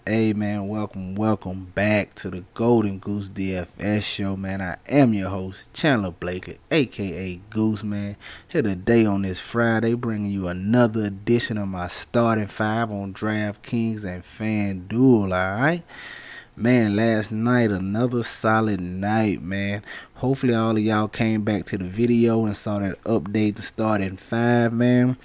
Hey man, welcome back to the Golden Goose DFS show, man. I am your host, Chandler Blakely, aka Goose, man. Here today on this Friday, bringing you another edition of my starting five on Draftkings and Fanduel, alright? Man, last night, another solid night, man. Hopefully all of y'all came back to the video and saw that update to starting five, man.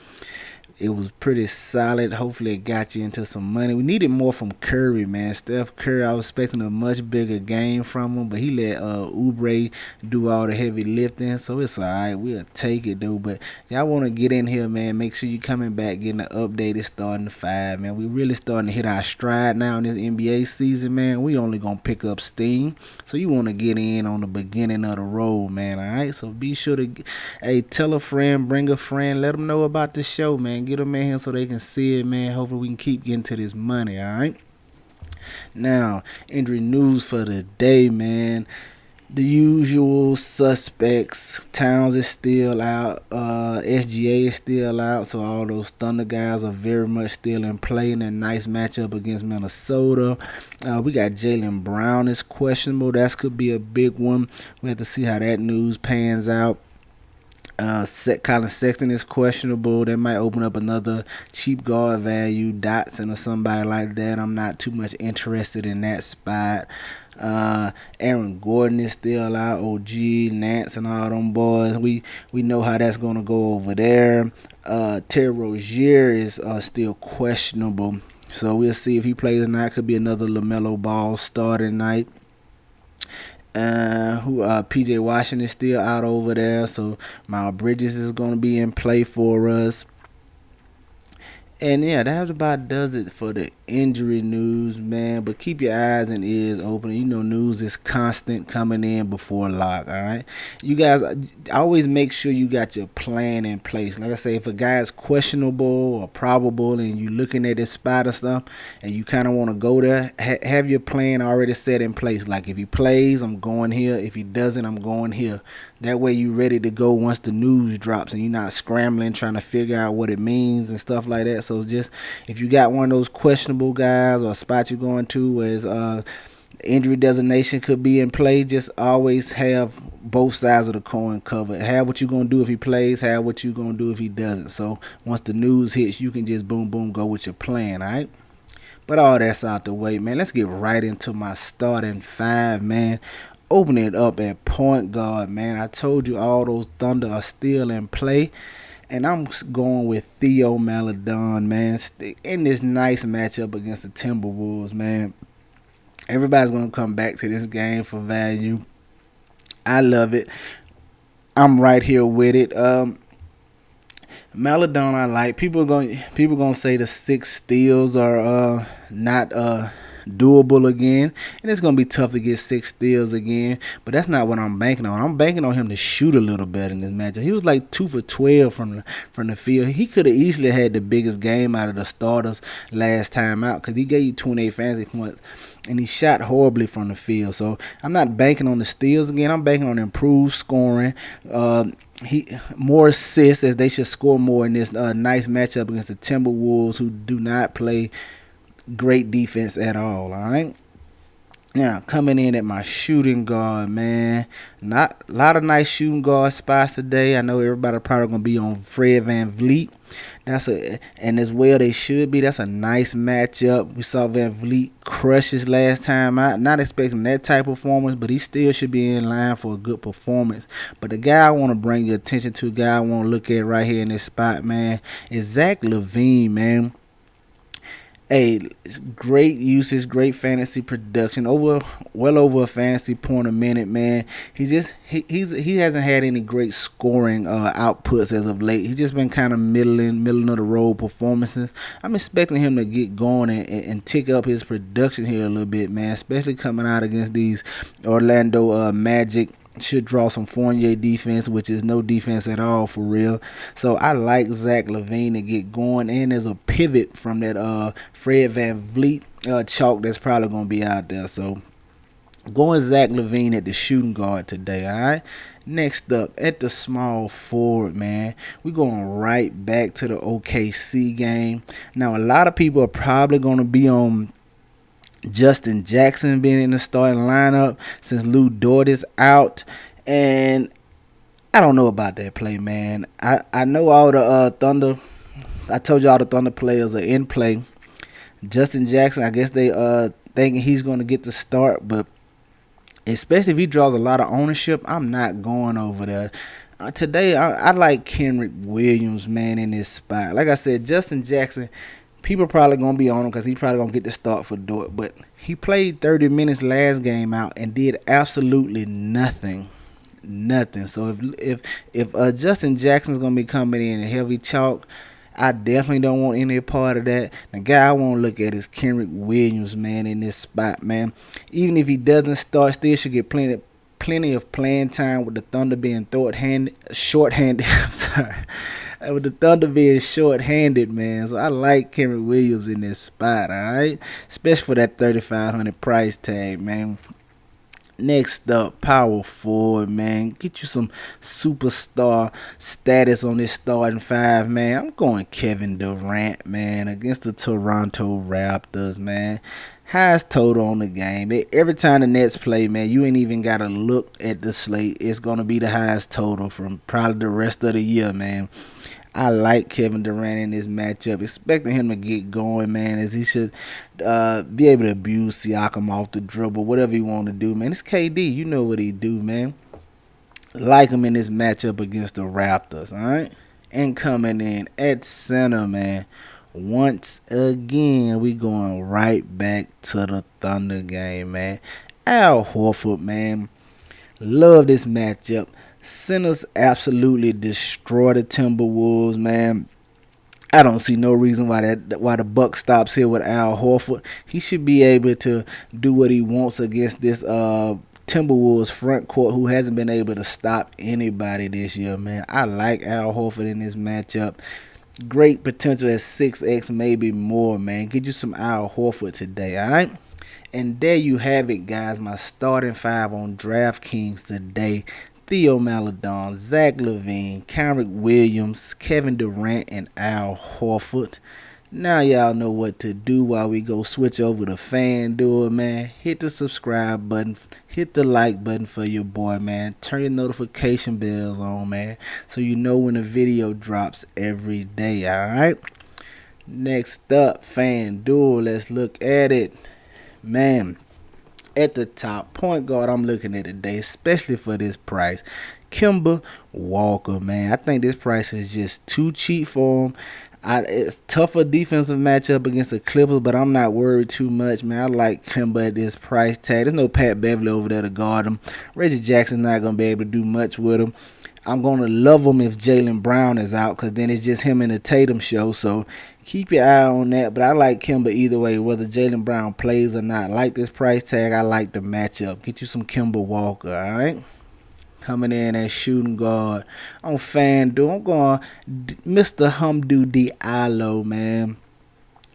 It was pretty solid. Hopefully, it got you into some money. We needed more from Curry, man. Steph Curry, I was expecting a much bigger game from him, but he let Oubre do all the heavy lifting, so it's all right. We'll take it, dude. But y'all want to get in here, man. Make sure you coming back, getting the updated starting five, man. We really starting to hit our stride now in this NBA season, man. We only gonna pick up steam, so you want to get in on the beginning of the road, man. All right, so be sure to, hey, tell a friend, bring a friend, let them know about the show, man. Get them in here so they can see it, man. Hopefully we can keep getting to this money, all right? Now, injury news for the day, man. The usual suspects. Towns is still out. SGA is still out. So all those Thunder guys are very much still in play in that nice matchup against Minnesota. We got Jaylen Brown is questionable. That could be a big one. We have to see how that news pans out. Colin Sexton is questionable. That might open up another cheap guard value, Dotson or somebody like that. I'm not too much interested in that spot. Aaron Gordon is still out. OG, Nance, and all them boys. We know how that's gonna go over there. Terry Rozier is still questionable, so we'll see if he plays or not. Could be another LaMelo Ball starting night. PJ Washington is still out over there, so Miles Bridges is going to be in play for us. And yeah, that about does it for the injury news, man. But keep your eyes and ears open. You know, news is constant coming in before lock, all right? You guys always make sure you got your plan in place. Like I say, if a guy is questionable or probable and you looking at his spot or stuff and you kind of want to go there, have your plan already set in place. Like if he plays, I'm going here. If he doesn't, I'm going here. That way you're ready to go once the news drops and you're not scrambling trying to figure out what it means and stuff like that. So just if you got one of those questionable guys or a spot you're going to where injury designation could be in play, just always have both sides of the coin covered. Have what you're going to do if he plays, have what you're going to do if he doesn't. So once the news hits, you can just boom, boom, go with your plan, all right? But all that's out the way, man. Let's get right into my starting five, man. Opening it up at point guard, man. I told you all those Thunder are still in play. And I'm going with Theo Maledon, man. In this nice matchup against the Timberwolves, man. Everybody's going to come back to this game for value. I love it. I'm right here with it. Maledon I like. People gonna say the 6 steals are not doable again, and it's gonna be tough to get 6 steals again, but that's not what I'm banking on. I'm banking on him to shoot a little better in this matchup. He was like 2 for 12 from the field. He could have easily had the biggest game out of the starters last time out because he gave you 28 fantasy points and he shot horribly from the field. So I'm not banking on the steals again. I'm banking on improved scoring. He more assists, as they should score more in this nice matchup against the Timberwolves, who do not play great defense at all right? Now, coming in at my shooting guard, man. Not a lot of nice shooting guard spots today. I know everybody probably going to be on Fred VanVleet. And as well they should be. That's a nice matchup. We saw VanVleet crush his last time out. Not expecting that type of performance, but he still should be in line for a good performance. But the guy I want to bring your attention to, the guy I want to look at right here in this spot, man, is Zach Levine, man. Hey, it's great usage, great fantasy production, well over a fantasy point a minute, man. He hasn't had any great scoring outputs as of late. He's just been kind of middle of the road performances. I'm expecting him to get going and tick up his production here a little bit, man. Especially coming out against these Orlando Magic. Should draw some Fournier defense, which is no defense at all for real. So I like Zach Levine to get going, and there's a pivot from that Fred VanVleet chalk that's probably going to be out there. So going Zach Levine at the shooting guard today, all right? Next up, at the small forward, man, we're going right back to the OKC game. Now, a lot of people are probably going to be on Justin Jackson being in the starting lineup since Lou Dort is out. And I don't know about that play, man. I know all the Thunder. I told you all the Thunder players are in play. Justin Jackson, I guess they thinking he's going to get the start, but especially if he draws a lot of ownership, I'm not going over there. Today, I like Kenrich Williams, man, in this spot. Like I said, Justin Jackson, people probably going to be on him because he's probably going to get the start for Dort. But he played 30 minutes last game out and did absolutely nothing. Nothing. So if Justin Jackson's going to be coming in heavy chalk, I definitely don't want any part of that. The guy I want to look at is Kenrich Williams, man, in this spot, man. Even if he doesn't start, still should get plenty of playing time with the Thunder being short-handed. I'm sorry. With the Thunder being short-handed, man. So I like Kenrich Williams in this spot, all right? Especially for that $3,500 price tag, man. Next up, power forward, man. Get you some superstar status on this starting five, man. I'm going Kevin Durant, man, against the Toronto Raptors, man. Highest total on the game. Every time the Nets play, man, you ain't even got to look at the slate. It's going to be the highest total from probably the rest of the year, man. I like Kevin Durant in this matchup, expecting him to get going, man, as he should be able to abuse Siakam off the dribble, whatever he want to do, man. It's KD. You know what he do, man. Like him in this matchup against the Raptors, all right? And coming in at center, man, once again, we going right back to the Thunder game, man. Al Horford, man. Love this matchup. Centers absolutely destroy the Timberwolves, man. I don't see no reason why the buck stops here with Al Horford. He should be able to do what he wants against this Timberwolves front court, who hasn't been able to stop anybody this year, man. I like Al Horford in this matchup. Great potential at 6x, maybe more, man. Get you some Al Horford today, all right? And there you have it, guys. My starting five on DraftKings today. Theo Maledon, Zach Levine, Kenrich Williams, Kevin Durant, and Al Horford. Now y'all know what to do while we go switch over to FanDuel, man. Hit the subscribe button. Hit the like button for your boy, man. Turn your notification bells on, man, so you know when a video drops every day, alright? Next up, FanDuel. Let's look at it. Man, at the top, point guard I'm looking at today, especially for this price, Kemba Walker, man. I think this price is just too cheap for him. It's tougher defensive matchup against the Clippers, but I'm not worried too much, man. I like Kemba at this price tag. There's no Pat Beverly over there to guard him. Reggie Jackson's not going to be able to do much with him. I'm going to love him if Jaylen Brown is out, because then it's just him and the Tatum show. So keep your eye on that. But I like Kemba either way, whether Jaylen Brown plays or not. I like this price tag. I like the matchup. Get you some Kemba Walker, all right? Coming in as shooting guard on FanDuel, I'm going Mr. Hamdou Diallo, man.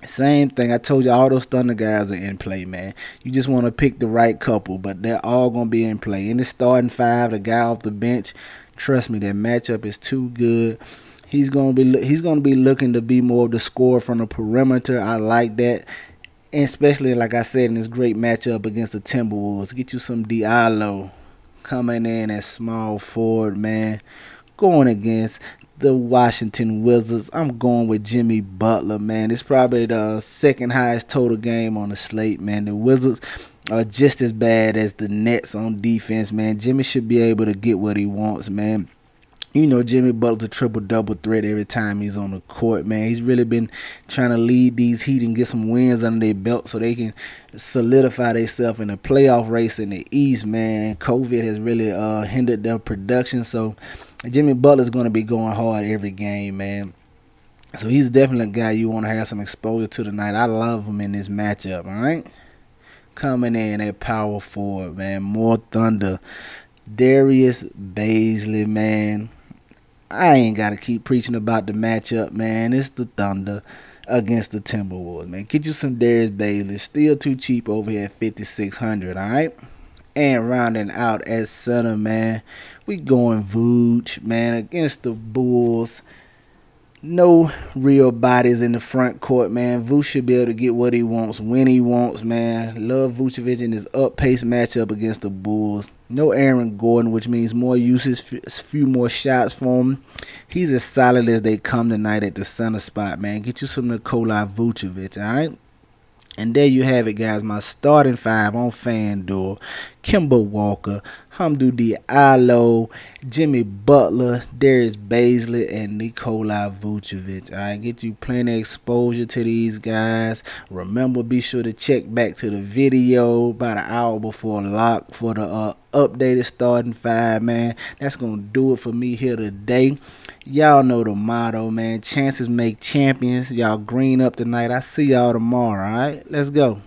Same thing. I told you all those Thunder guys are in play, man. You just want to pick the right couple, but they're all going to be in play. In the starting five, the guy off the bench, trust me, that matchup is too good. He's going to be looking to be more of the scorer from the perimeter. I like that. And especially, like I said, in this great matchup against the Timberwolves. Get you some Diallo coming in as small forward, man. Going against the Washington Wizards, I'm going with Jimmy Butler, man. It's probably the second highest total game on the slate, man. The Wizards are just as bad as the Nets on defense, man. Jimmy should be able to get what he wants, man. You know, Jimmy Butler's a triple-double threat every time he's on the court, man. He's really been trying to lead these Heat and get some wins under their belt so they can solidify themselves in a playoff race in the East, man. COVID has really hindered their production, so Jimmy Butler's going to be going hard every game, man. So he's definitely a guy you want to have some exposure to tonight. I love him in this matchup, all right? Coming in at power forward, man. More Thunder. Darius Bazley, man. I ain't got to keep preaching about the matchup, man. It's the Thunder against the Timberwolves, man. Get you some Darius Bazley. Still too cheap over here at $5,600, all right? And rounding out at center, man, we going Vooch, man, against the Bulls. No real bodies in the front court, man. Vuce should be able to get what he wants when he wants, man. Love Vucevic in his up-pace matchup against the Bulls. No Aaron Gordon, which means more uses, few more shots for him. He's as solid as they come tonight at the center spot, man. Get you some Nikola Vucevic, all right? And there you have it, guys. My starting five on FanDuel: Kemba Walker, Hamdou Diallo, Jimmy Butler, Darius Baisley, and Nikola Vucevic. I get you plenty of exposure to these guys. Remember, be sure to check back to the video about an hour before lock for the updated starting five, man. That's gonna do it for me here today. Y'all know the motto, man. Chances make champions. Y'all green up tonight. I see y'all tomorrow, alright? Let's go.